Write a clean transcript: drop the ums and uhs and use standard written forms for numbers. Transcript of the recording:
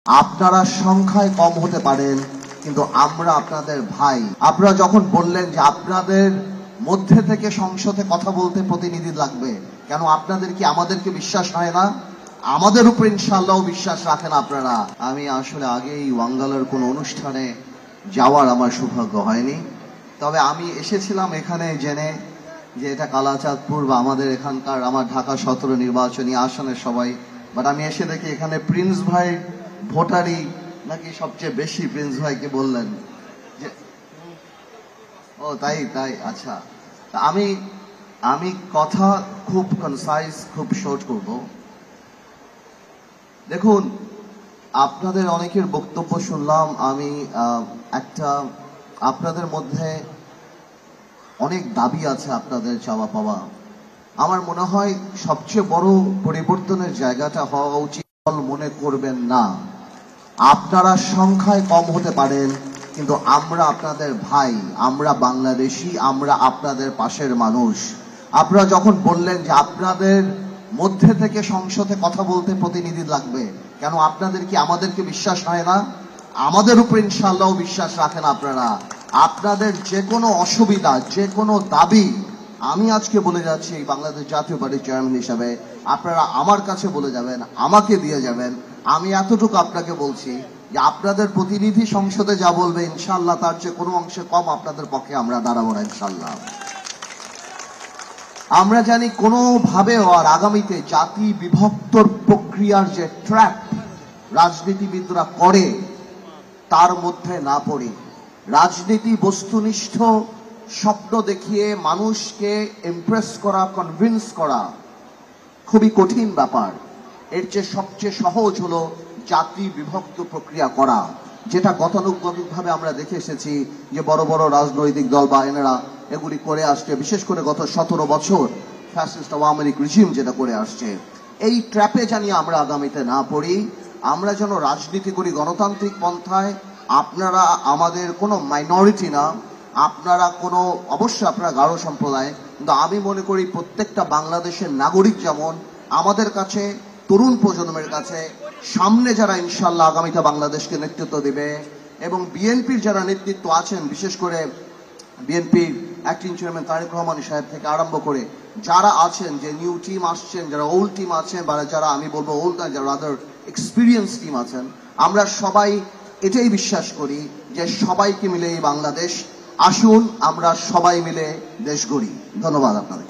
আপনারা সংখ্যায় কম হতে পারেন, কিন্তু আমরা আপনাদের ভাই। আপনারা যখন বললেন যে আপনাদের মধ্যে থেকে সংসদে কথা বলতে প্রতিনিধি লাগবে, কেন আপনাদের কি আমাদেরকে বিশ্বাস হয় না? আমাদের উপর ইনশাআল্লাহ বিশ্বাস রাখেন আপনারা। আমি আসলে আগেই ওয়াঙ্গালের কোনো অনুষ্ঠানে যাওয়ার আমার সৌভাগ্য হয়নি, তবে আমি এসেছিলাম এখানে জেনে যে এটা কালাচাঁদপুর বা আমাদের এখানকার আমার ঢাকা 17 নির্বাচনী আসনের সবাই, বাট আমি এসে দেখি এখানে প্রিন্স ভাই ভোটারই নাকি সবচেয়ে বেশি। প্রিন্স ভাইকে বললেন যে ও তাই তাই আচ্ছা, আমি আমি কথা খুব কনসাইজ, খুব শর্ট করব। দেখুন, আপনাদের অনেকের বক্তব্য শুনলাম আমি। একটা আপনাদের মধ্যে অনেক দাবি আছে, আপনাদের চাওয়া পাওয়া। আমার মনে হয় সবচেয়ে বড় পরিবর্তনের জায়গাটা হওয়া উচিত, মনে করবেন না আপনারা সংখ্যায় কম হতে পারেন, কিন্তু আমরা আপনাদের ভাই, আমরা বাংলাদেশি, আমরা আপনাদের পাশের মানুষ। আপনারা যখন বললেন যে আপনাদের মধ্যে থেকে সংসদে কথা বলতে প্রতিনিধি লাগবে, কেন আপনাদের কি আমাদেরকে বিশ্বাস হয় না? আমাদের উপর ইনশাআল্লাহ বিশ্বাস রাখেন আপনারা। আপনাদের যে কোনো অসুবিধা, যে কোনো দাবি আমি আজকে বলে যাচ্ছি বাংলাদেশ জাতীয় পার্টির চেয়ারম্যান হিসাবে, আপনারা আমার কাছে বলে যাবেন, আমাকে দিয়ে যাবেন। আমি এতটুকু আপনাকে বলছি যে আপনাদের প্রতিনিধি সংসদে যা বলবে ইনশাআল্লাহ তার চেয়ে কোনো অংশে কম আপনাদের পক্ষে আমরা দাঁড়াবো না ইনশাআল্লাহ। আমরা জানি কোনোভাবেও আর আগামীতে জাতি বিভক্তর প্রক্রিয়ার যে ট্র্যাপ রাজনীতিবিদরা করে তার মধ্যে না পড়ি। রাজনীতি বস্তুনিষ্ঠ স্বপ্ন দেখিয়ে মানুষকে ইমপ্রেস করা, কনভিন্স করা খুবই কঠিন ব্যাপার। এর চেয়ে সবচেয়ে সহজ হলো জাতি বিভক্ত প্রক্রিয়া করা, যেটা গতানুগতিকভাবে আমরা দেখে এসেছি যে বড় বড় রাজনৈতিক দল বা এনারা এগুলি করে আসছে, বিশেষ করে গত 17 বছর ফ্যাসিস্ট আওয়ামী লীগ রিজিম যেটা করে আসছে। এই ট্র্যাপে জানি আমরা আগামীতে না পড়ি, আমরা যেন রাজনীতি করি গণতান্ত্রিক পন্থায়। আপনারা আমাদের কোনো মাইনরিটি না, আপনারা কোনো, অবশ্যই আপনারা গারো সম্প্রদায়, কিন্তু আমি মনে করি প্রত্যেকটা বাংলাদেশের নাগরিক যেমন আমাদের কাছে, তরুণ প্রজন্মের কাছে, সামনে যারা ইনশাআল্লাহ আগামীতে বাংলাদেশকে নেতৃত্ব দেবে এবং বিএনপির যারা নেতৃত্ব আছেন, বিশেষ করে বিএনপির অ্যাক্টিং চেয়ারম্যান তারেক রহমান সাহেব থেকে আরম্ভ করে যারা আছেন, যে নিউ টিম আসছেন, যারা ওল্ড টিম আছেন, বা যারা আমি বলবো ওল্ড না, যারা আদার এক্সপিরিয়েন্স টিম আছেন, আমরা সবাই এটাই বিশ্বাস করি যে সবাইকে মিলে এই বাংলাদেশ। আসুন আমরা সবাই মিলে দেশ গড়ি। ধন্যবাদ আপনাদের।